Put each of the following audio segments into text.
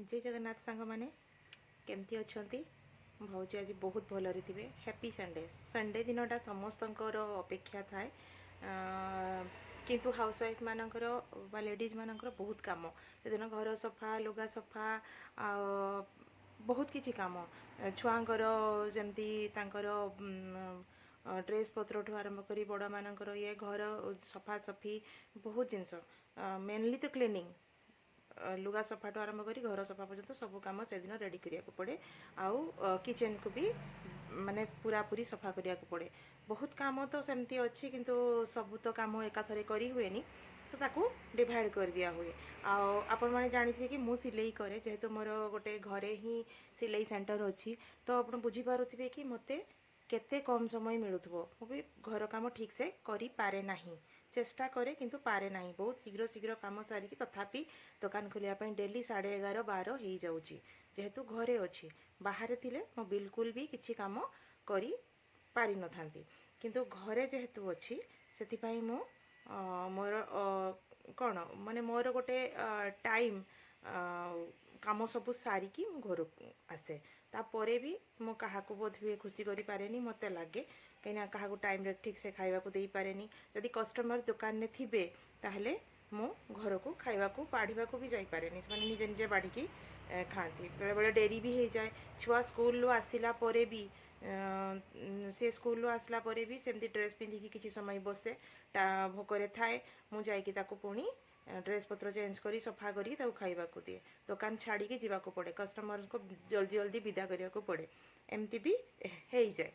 जय जगन्नाथ सांग मैंने केमती अच्छा भावुँ आज बहुत भलरे थे। Happy Sunday. संडे दिनटा समस्त अपेक्षा थाए किंतु हाउस वाइफ मानकर बा लेडीज मानकर बहुत काम से दिन घर सफा लुगा सफा बहुत किछि काम छुआंकर जमती तांकर ड्रेस पत्र ठू आरंभ करी बड़ मानकर ये घर सफा सफी बहुत जिनस मेनली तो क्लीनिंग लुगा सफा ठू आरंभ करी घर सफा पर्यंत सब कम से दिन रेडी करिया पड़े आउ किचन को भी माने पूरा पूरी सफा करिया पड़े। बहुत काम तो सेमती अच्छी किंतु सब तो काम एकाथरे करी हुएनी तो ताकू डिवाइड कर दिया हुए। आपण मैंने जानी कि मु सिलाई करे जेहेतु मोर गोटे घरे ही सिलाई सेंटर अच्छी तो आप बुझी पारुथिबे कि मते केते कम समय मिलुथबो मु भी घर काम ठीक से करि पारे नाही। चेष्टा करे किंतु पारे नाही। बहुत शीघ्र शीघ्र काम सारिकी तथापि दुकान खोलिया पई डेली 11:30 12 हो जाउची जेहेतु घरे अच्छी। बाहर थिले मो बिल्कुल भी किछि काम करि पारि न थांती किंतु घरे जेहेतु अच्छी सेति पई मो मोर कौन माने मोर गोटे टाइम काम सब सारिकी घर आसे तापरे भी मो क्या बोध हुए खुशी करि पारेनी मते लगे कहीं क्या टाइम रे ठीक से खाइबा को दे पारेनी। जदि कस्टमर दुकान में थिबे ताहले मो घर को खाइबा को बाढ़ा को भी जाई पारेनी से निजे निजे बाढ़ी खाती बेले बेले डेरी भी हो जाए। छुआ स्कूल आसला परे भी से स्कूल आसला परे भी सेमती ड्रेस पिंधिकी किसी समय बसे भोकरे थाए मु जाइकी ताको पुणी ड्रेस पत्र चेंज करी सफा करी ताको खाइबा को दिए। दुकान छाड़ी के जीवा को पड़े कस्टमर को जल्दी जल्दी विदा करिया को पड़े एमती भी हो जाए।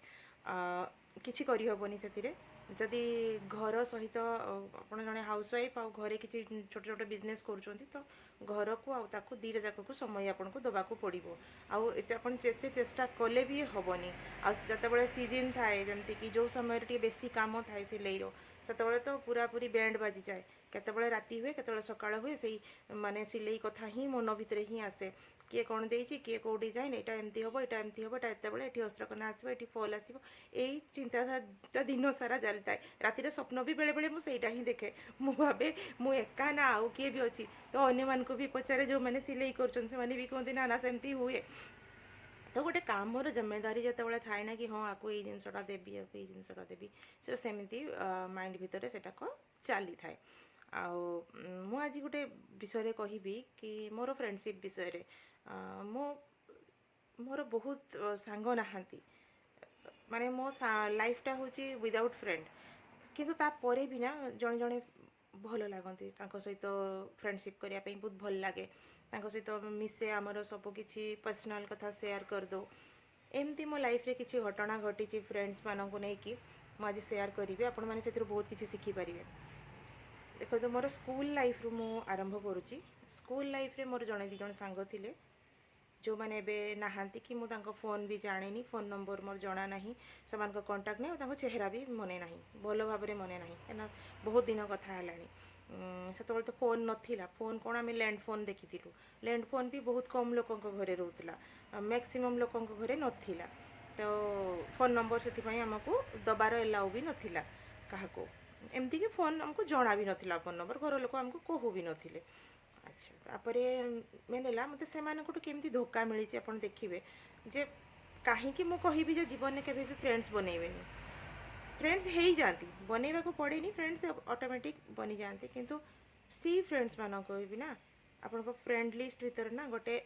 किछि करि हबनी सेतिरे जदि घर सहित आपण जने हाउस वाइफ आ घरे किछि छोटे छोटे बिजनेस करूछंती तो घर को आ ताको दीरे जाक को समय आपन को दबा को पड़िबो आउ एते आपण जेते चेष्टा कले भी हबनी। आ जते बेले सीजन थाए जेमति कि जो समय रे बेसी काम थाए सिलाई रो सेते तो पूरा पूरी बैंड बाजी जाए केते राति हुए केते सकाळ हुए से माने सिलाई कथा ही मन भितर ही आसे किए कौन देछि किए को डिजाइन एटा एमती हबो एटा एमती हबो एटा एते बेले एठी अस्त्रकना आसीबो एठी फॉल आसीबो एई चिंता दिन सारा चलता है। रातिर स्वप्न भी बेले बेले मु सेटा ही देखे मु भाबे मु एका ना आउ किए भी अछि तो अन्य मान को भी पचारे जो माने सिलाई करछन से माने भी कहते ना ना सेमती हुए तो गोटे कामर जिम्मेदारी जिते थाए ना कि हाँ आपको ये जिनसटा देवी आपको ये जिनसटा देवी से सेमती माइंड भितर से चली थाए। मु आज गोटे विषय कहबी कि मोर फ्रेंडशिप विषय मो मोर बहुत सांग नहांती माने मो लाइफटा हूँ विदाउट फ्रेंड किंतु तापर भी ना जड़े जड़े भल लगती सहित फ्रेंडशिप करने बहुत भल लगे सहित मिसे आमर सब किसी पर्सनाल कथा शेयर कर दो एमती मो लाइफ रे किसी घटना घटी फ्रेंड्स मानक नहीं मुझे शेयर करी आपण मैंने से बहुत किसी शिखिपारे। देखो तो मोर स्कूल लाइफ रु मु आरंभ करुच्ची। स्कूल लाइफ रे मोर जड़े दिज सांग थिले जो मैंने एबे नहांती कि मु तांको फोन भी जाने फोन नंबर मोर जना ना से कंटाक्ट नहीं चेहरा भी मने ना भल भाव में मने ना क्या बहुत दिन कथा है से तो फोन नाला फोन कौन आम लैंड फोन देखी लैंड फोन भी बहुत कम लोक घरे रोला मैक्सिमम लोक घरे नाला तो फोन नंबर से आमको दबार एलाउ भी नाला क्या एमती कि फोन आमको जना भी नाला फोन नंबर घर लोक आमको कहू भी नथिले। अच्छा तापर मेन है मत से केमती धोखा मिली आप देखिए जे कहीं मुझे कहबी जे जीवन में केवे भी फ्रेंड्स बनइबे फ्रेंड्स हो जाती बनइबा को पड़ेनी फ्रेंड्स ऑटोमेटिक बनी जाती किंतु सी फ्रेंड्स मान कहबी ना आपण फ्रेंड लिस्ट भीतर ना गोटे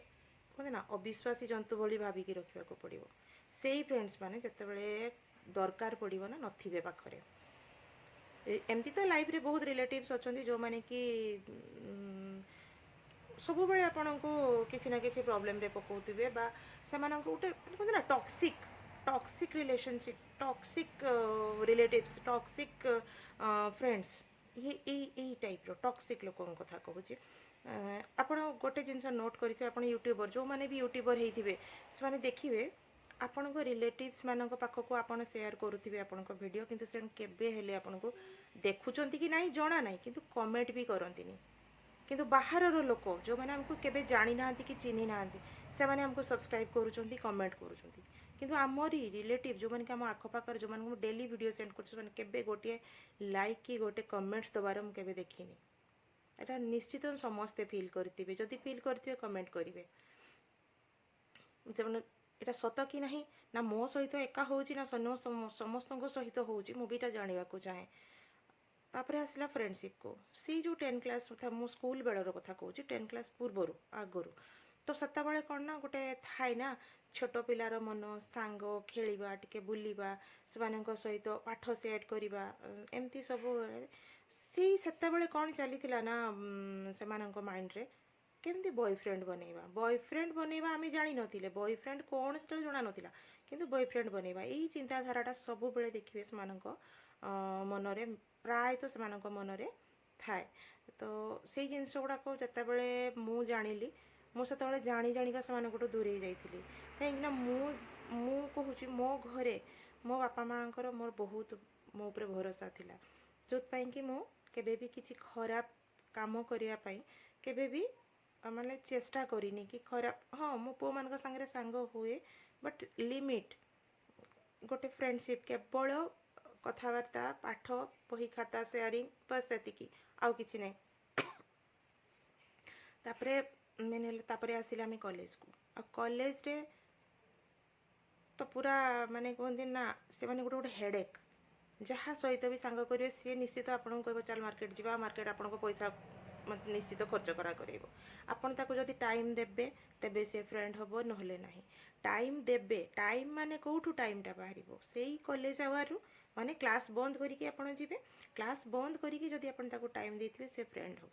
कहते ना अविश्वासी जंतु भली भाविकी रखा पड़ो से ही फ्रेंड्स माने जिते दरकार पड़ो ना नथिबे पाखरे। एमती तो लाइफ रे बहुत रिलेटिव्स अच्छा जो मैंने कि सब बेले आपण को किसी ना किसी प्रॉब्लम रे पकाउथिबे बा सेमान को गोटे कहते ना toxic toxic relationship toxic relatives toxic friends ये टाइप रो टॉक्सिक लोक कथा कहूँ। आपण गोटे जिनस नोट करेंगे आप यूट्यूबर जो मैंने भी यूट्यूबर होते से देखिए आपण रिलेटिव्स मान पाखक आपड़ सेयार करुवे आपण वीडियो किंतु से केबे हेले आपण को देखुंत कि ना जना ना कि कमेंट भी करती किंतु बाहर लोक जो मैंने हमको केबे जानी ना कि चिन्ही ना से मैंने हमको सब्सक्राइब करुँच कमेंट करुँच किंतु आमरी रिलेटिव जो मैंने आम आखपाखर जो मैंने डेली वीडियो सेंड कर गोटे लाइक कि गोटे कमेंट्स दबार मुझे देखनी एटा निश्चित समस्ते फिल करेंगे जदि फिल करेंगे कमेंट करेंगे ସେମାନେ ଏଇଟା ସତ କି ନାହିଁ ନା ମୋ ସହିତ ଏକା ହେଉଛି ନା ସମସ୍ତଙ୍କ ସହିତ ହେଉଛି ମୁଁ ବି ଏଇଟା ଜାଣିବାକୁ ଚାହେଁ। ତାପରେ ଆସିଲା ଫ୍ରେଣ୍ଡସିପ୍କୁ ସେଇ ଯେଉଁ 10 କ୍ଲାସ୍ କଥା ମୁଁ ସ୍କୁଲ ବେଳର କଥା କହୁଛି 10 କ୍ଲାସ୍ ପୂର୍ବରୁ ଆଗରୁ ତ ସେତେବେଳେ କ'ଣ ନା ଗୋଟେ ଥାଏ ନା ଛୋଟ ପିଲାର ମନ ସାଙ୍ଗ ଖେଳିବା ଟିକେ ବୁଲିବା ସେମାନଙ୍କ ସହିତ ପାଠ ସେଟ୍ କରିବା ଏମିତି ସବୁ ସେତେବେଳେ କ'ଣ ଚାଲିଥିଲା ନା ସେମାନଙ୍କ ମାଇଣ୍ଡରେ କେମିତି ବୟଫ୍ରେଣ୍ଡ ବନେଇବା ଆମେ ଜାଣିନଥିଲେ ବୟଫ୍ରେଣ୍ଡ କ'ଣ ସେତେବେଳେ ଜଣାନଥିଲା କିନ୍ତୁ ବୟଫ୍ରେଣ୍ଡ ବନେଇବା ଏଇ ଚିନ୍ତାଧାରାଟା ସବୁବେଳେ ଦେଖିବେ ସେମାନଙ୍କ ମନରେ ପ୍ରାୟତଃ ସେମାନଙ୍କ ମନରେ ଥାଏ। ତ ସେଇ ଜିନିଷ ଗୁଡ଼ାକ ଯେତେବେଳେ ମୁଁ ଜାଣିଲି ମୁଁ ସେତେବେଳେ ଜାଣିକା ସେମାନଙ୍କଠୁ ଦୂରେଇ ଯାଇଥିଲି କାହିଁକିନା ମୁଁ କହୁଛି ମୋ ଘରେ ମୋ ବାପା ମାଆଙ୍କର ମୋର ବହୁତ ମୋ ଉପରେ ଭରସା ଥିଲା ଯେଉଁଥିପାଇଁ କି ମୁଁ କେବେ ବି କିଛି ଖରାପ କାମ କରିବା ପାଇଁ କେବେ ବି ମାନେ ଚେଷ୍ଟା କରିନି କି ଖରାପ ହଁ ମୁଁ ପୁଅମାନଙ୍କ ସାଙ୍ଗରେ ସାଙ୍ଗ ହୁଏ ବଟ୍ ଲିମିଟ୍ ଗୋଟେ ଫ୍ରେଣ୍ଡସିପ୍ କେବଳ କଥାବାର୍ତ୍ତା ପାଠ ବହି ଖାତା ସେୟାରିଂ ବାସ୍ ସେତିକି ଆଉ କିଛି ନାହିଁ। ତାପରେ ମେନ୍ ହେଲେ ତାପରେ ଆସିଲେ ଆମେ କଲେଜକୁ ଆଉ କଲେଜରେ ତ ପୁରା ମାନେ କୁହନ୍ତି ନା ସେମାନେ ଗୋଟେ ହେଡ଼େକ୍ ଯାହା ସହିତ ବି ସାଙ୍ଗ କରିବେ ସିଏ ନିଶ୍ଚିତ ଆପଣଙ୍କୁ କହିବ ଚାଲ ମାର୍କେଟ ଯିବା ମାର୍କେଟ ଆପଣଙ୍କ ପଇସା ନିଶ୍ଚିତ ଖର୍ଚ୍ଚ କରାଇବ ଆପଣ ତାକୁ ଯଦି ଟାଇମ୍ ଦେବେ ତେବେ ସେ ଫ୍ରେଣ୍ଡ ହେବ ନହେଲେ ନାହିଁ। ଟାଇମ୍ ଦେବେ ଟାଇମ୍ ମାନେ କେଉଁଠୁ ଟାଇମ୍ଟା ବାହାରିବ ସେଇ କଲେଜ ଆୱାରରୁ ମାନେ କ୍ଲାସ୍ ବନ୍ଦ କରିକି ଆପଣ ଯିବେ କ୍ଲାସ୍ ବନ୍ଦ କରିକି ଯଦି ଆପଣ ତାକୁ ଟାଇମ୍ ଦେଇଥିବେ ସେ ଫ୍ରେଣ୍ଡ ହେବ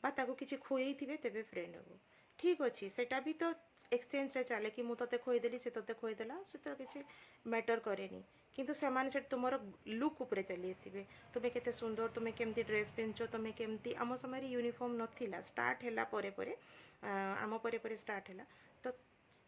ବା ତାକୁ କିଛି ଖୁଏଇଥିବେ ତେବେ ଫ୍ରେଣ୍ଡ ହେବ। ଠିକ୍ ଅଛି ସେଇଟା ବି ତ ଏକ୍ସଚେଞ୍ଜରେ ଚାଲେ କି ମୁଁ ତୋତେ ଖୁଏଇଦେଲି ସେ ତୋତେ ଖୁଏଇଦେଲା ସେଥିରେ କିଛି ମ୍ୟାଟର୍ କରେନି କିନ୍ତୁ ସେମାନେ ସେଠି ତୁମର ଲୁକ୍ ଉପରେ ଚାଲି ଆସିବେ ତୁମେ କେତେ ସୁନ୍ଦର ତୁମେ କେମିତି ଡ୍ରେସ୍ ପିନ୍ଧୁଛ ତୁମେ କେମିତି ଆମ ସମୟରେ ୟୁନିଫର୍ମ ନଥିଲା ଷ୍ଟାର୍ଟ ହେଲା ପରେ ଆମ ପରେ ଷ୍ଟାର୍ଟ ହେଲା ତ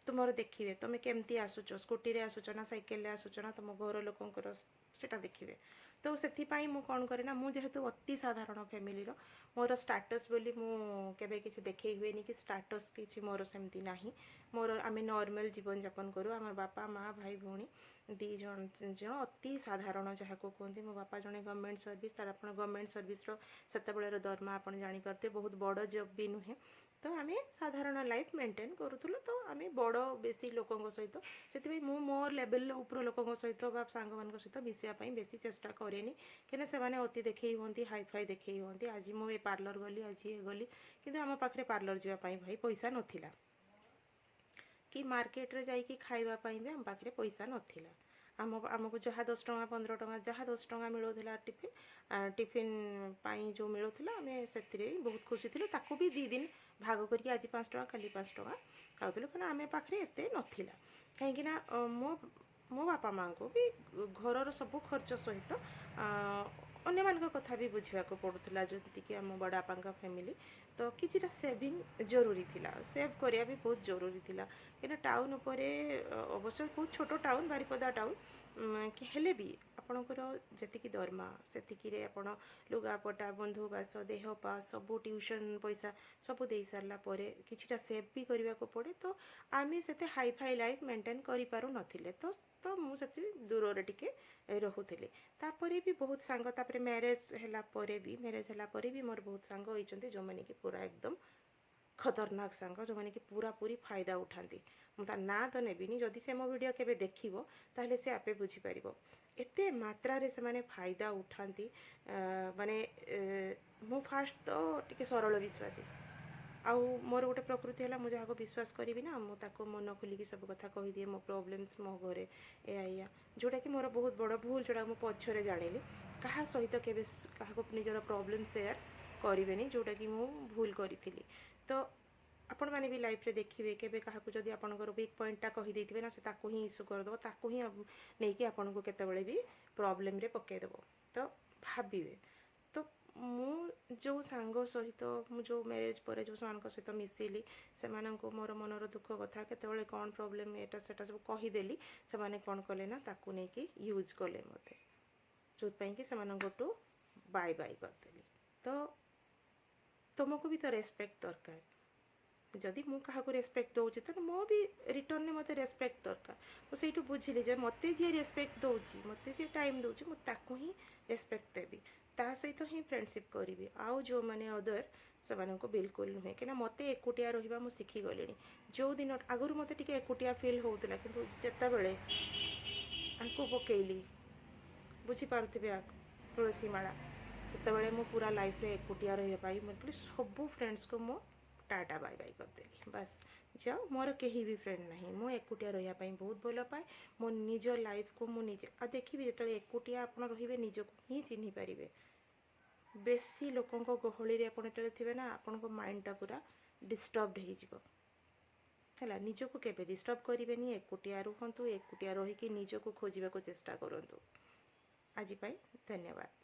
ତୁମର ଦେଖିବେ ତୁମେ କେମିତି ଆସୁଛ ସ୍କୁଟିରେ ଆସୁଛ ନା ସାଇକେଲରେ ଆସୁଛ ନା ତୁମ ଘର ଲୋକଙ୍କର ସେଇଟା ଦେଖିବେ। ତ ସେଥିପାଇଁ ମୁଁ କ'ଣ କରେ ନା ମୁଁ ଯେହେତୁ ଅତି ସାଧାରଣ ଫ୍ୟାମିଲିର ମୋର ଷ୍ଟାଟସ୍ ବୋଲି ମୁଁ କେବେ କିଛି ଦେଖେଇ ହୁଏନି କି ଷ୍ଟାଟସ୍ କିଛି ମୋର ସେମିତି ନାହିଁ ମୋର ଆମେ ନର୍ମାଲ୍ ଜୀବନଯାପନ କରୁ ଆମର ବାପା ମା' ଭାଇ ଭଉଣୀ ଦୁଇ ଜଣ ଅତି ସାଧାରଣ ଯାହାକୁ କୁହନ୍ତି ମୋ ବାପା ଜଣେ ଗଭର୍ଣ୍ଣମେଣ୍ଟ ସର୍ଭିସ୍ ତାର ଆପଣ ଗଭର୍ଣ୍ଣମେଣ୍ଟ ସର୍ଭିସର ସେତେବେଳର ଦରମା ଆପଣ ଜାଣିପାରୁଥିବେ ବହୁତ ବଡ଼ ଜବ୍ ବି ନୁହେଁ ତ ଆମେ ସାଧାରଣ ଲାଇଫ୍ ମେଣ୍ଟେନ୍ କରୁଥିଲୁ ତ ଆମେ ବଡ଼ ବେଶୀ ଲୋକଙ୍କ ସହିତ ସେଥିପାଇଁ ମୁଁ ମୋ ଲେଭେଲ୍ ଉପର ଲୋକଙ୍କ ସହିତ ବା ସାଙ୍ଗମାନଙ୍କ ସହିତ ମିଶିବା ପାଇଁ ବେଶୀ ଚେଷ୍ଟା କରେନି କାହିଁକିନା ସେମାନେ ଅତି ଦେଖେଇ ହୁଅନ୍ତି ହାଇଫାଇ ଦେଖେଇ ହୁଅନ୍ତି ଆଜି ମୁଁ ଏ ପାର୍ଲର ଗଲି ଆଜି ଏ ଗଲି କିନ୍ତୁ ଆମ ପାଖରେ ପାର୍ଲର ଯିବା ପାଇଁ ଭାଇ ପଇସା ନଥିଲା କି ମାର୍କେଟରେ ଯାଇକି ଖାଇବା ପାଇଁ ବି ଆମ ପାଖରେ ପଇସା ନଥିଲା ଆମକୁ ଯାହା 10 ଟଙ୍କା 15 ଟଙ୍କା ଯାହା 10 ଟଙ୍କା ମିଳୁଥିଲା ଟିଫିନ୍ ପାଇଁ ଯେଉଁ ମିଳୁଥିଲା ଆମେ ସେଥିରେ ବହୁତ ଖୁସି ଥିଲୁ ତାକୁ ବି 2 ଦିନ ଭାଗ କରିକି ଆଜି 5 ଟଙ୍କା କାଲି 5 ଟଙ୍କା ଖାଉଥିଲୁ କାରଣ ଆମେ ପାଖରେ ଏତେ ନଥିଲା କାହିଁକିନା ମୋ ବାପା ମାଆଙ୍କୁ ବି ଘରର ସବୁ ଖର୍ଚ୍ଚ ସହିତ ଅନ୍ୟମାନଙ୍କ କଥା ବି ବୁଝିବାକୁ ପଡ଼ୁଥିଲା ଯେମିତିକି ଆମ ବଡ଼ ବାପାଙ୍କ ଫ୍ୟାମିଲି ତ କିଛିଟା ସେଭିଂ ଜରୁରୀ ଥିଲା ସେଭ୍ କରିବା ବି ବହୁତ ଜରୁରୀ ଥିଲା କାହିଁକିନା ଟାଉନ୍ ଉପରେ ଅବଶ୍ୟ ବହୁତ ଛୋଟ ଟାଉନ୍ ବାରିପଦା ଟାଉନ୍ ହେଲେ ବି ଆପଣଙ୍କର ଯେତିକି ଦରମା ସେତିକିରେ ଆପଣ ଲୁଗାପଟା ବନ୍ଧୁବାସ ଦେହ ପା ସବୁ ଟ୍ୟୁସନ୍ ପଇସା ସବୁ ଦେଇ ସାରିଲା ପରେ କିଛିଟା ସେଭ୍ ବି କରିବାକୁ ପଡ଼େ ତ ଆମେ ସେତେ ହାଇଫାଇ ଲାଇଫ୍ ମେଣ୍ଟେନ୍ କରିପାରୁନଥିଲେ ତ ମୁଁ ସେଥିରେ ଦୂରରେ ଟିକେ ରହୁଥିଲି ତାପରେ ବି ବହୁତ ସାଙ୍ଗ ତାପରେ ମ୍ୟାରେଜ୍ ହେଲା ପରେ ବି ମୋର ବହୁତ ସାଙ୍ଗ ହୋଇଛନ୍ତି ଯେଉଁମାନେ କି ପୁରା ଏକଦମ ଖତରନାକ ସାଙ୍ଗ ଯେଉଁମାନେ କି ପୁରାପୁରି ଫାଇଦା ଉଠାନ୍ତି ମୁଁ ତା ନାଁ ତ ନେବିନି ଯଦି ସେ ମୋ ଭିଡ଼ିଓ କେବେ ଦେଖିବ ତାହେଲେ ସେ ଆପେ ବୁଝିପାରିବ ଏତେ ମାତ୍ରାରେ ସେମାନେ ଫାଇଦା ଉଠାନ୍ତି ମାନେ ମୁଁ ଫାଷ୍ଟ ତ ଟିକେ ସରଳ ବିଶ୍ୱାସୀ ଆଉ ମୋର ଗୋଟେ ପ୍ରକୃତି ହେଲା ମୁଁ ଯାହାକୁ ବିଶ୍ୱାସ କରିବି ନା ମୁଁ ତାକୁ ମନ ଖୋଲିକି ସବୁ କଥା କହିଦିଏ ମୋ ପ୍ରୋବ୍ଲେମ୍ସ ମୋ ଘରେ ଏଇଆ ଯେଉଁଟାକି ମୋର ବହୁତ ବଡ଼ ଭୁଲ ଯେଉଁଟା ମୁଁ ପଛରେ ଜାଣିଲି କାହା ସହିତ କେବେ କାହାକୁ ନିଜର ପ୍ରୋବ୍ଲେମ୍ ସେୟାର କରିବେନି ଯେଉଁଟାକି ମୁଁ ଭୁଲ କରିଥିଲି ତ ଆପଣମାନେ ବି ଲାଇଫ୍ରେ ଦେଖିବେ କେବେ କାହାକୁ ଯଦି ଆପଣଙ୍କର ୱିକ୍ ପଏଣ୍ଟଟା କହିଦେଇଥିବେ ନା ସେ ତାକୁ ହିଁ ଇସ୍ୟୁ କରିଦେବ ତାକୁ ହିଁ ନେଇକି ଆପଣଙ୍କୁ କେତେବେଳେ ବି ପ୍ରୋବ୍ଲେମ୍ରେ ପକାଇଦେବ ତ ଭାବିବେ ତ ମୁଁ ଯେଉଁ ସାଙ୍ଗ ସହିତ ମୁଁ ଯେଉଁ ମ୍ୟାରେଜ୍ ପରେ ଯେଉଁ ସେମାନଙ୍କ ସହିତ ମିଶିଲି ସେମାନଙ୍କୁ ମୋର ମନର ଦୁଃଖ କଥା କେତେବେଳେ କ'ଣ ପ୍ରୋବ୍ଲେମ୍ ଏଇଟା ସେଟା ସବୁ କହିଦେଲି ସେମାନେ କ'ଣ କଲେ ନା ତାକୁ ନେଇକି ୟୁଜ୍ କଲେ ମୋତେ ଯେଉଁଥିପାଇଁ କି ସେମାନଙ୍କଠୁ ବାଇ କରିଦେଲି ତ ତୁମକୁ ବି ତ ରେସ୍ପେକ୍ଟ ଦରକାର ଯଦି ମୁଁ କାହାକୁ ରେସ୍ପେକ୍ଟ ଦେଉଛି ତ ମୁଁ ବି ରିଟର୍ନରେ ମୋତେ ରେସ୍ପେକ୍ଟ ଦରକାର ମୁଁ ସେଇଠୁ ବୁଝିଲି ଯେ ମୋତେ ଯିଏ ରେସ୍ପେକ୍ଟ ଦେଉଛି ମୋତେ ଯିଏ ଟାଇମ୍ ଦେଉଛି ମୁଁ ତାକୁ ହିଁ ରେସ୍ପେକ୍ଟ ଦେବି ता सहित ही फ्रेंडशिप करी आउ जो मैंने अदर से बिल्कुल नुहे कि मत एकुटिया रहा मुझे शिखीगली जो दिन आगुरी मत टे एकुटिया फिल होता कि जितेबले पकईली बुझीपारे तुलसी माला सेतबे मु पूरा लाइफ रे एकुटिया रही मुझे सबू फ्रेंड्स को मु टाटा बाय बाय करदेली बस जाओ मोर कहीं भी फ्रेंड नहीं मु एकुटिया रही बहुत भल पाए मो निज लाइफ को मुझे आ देखी जो एकुटिया आप रे निजक ही चिन्ह पारे बेसी लोकों गहली आपत थे ना आपण माइंडटा पूरा डिस्टर्ब है निजक केवे डिस्टर्ब करेंगे एकुटिया रुहतु एकुटिया रहीकि निजक खोजा चेष्टा करूँ आज धन्यवाद।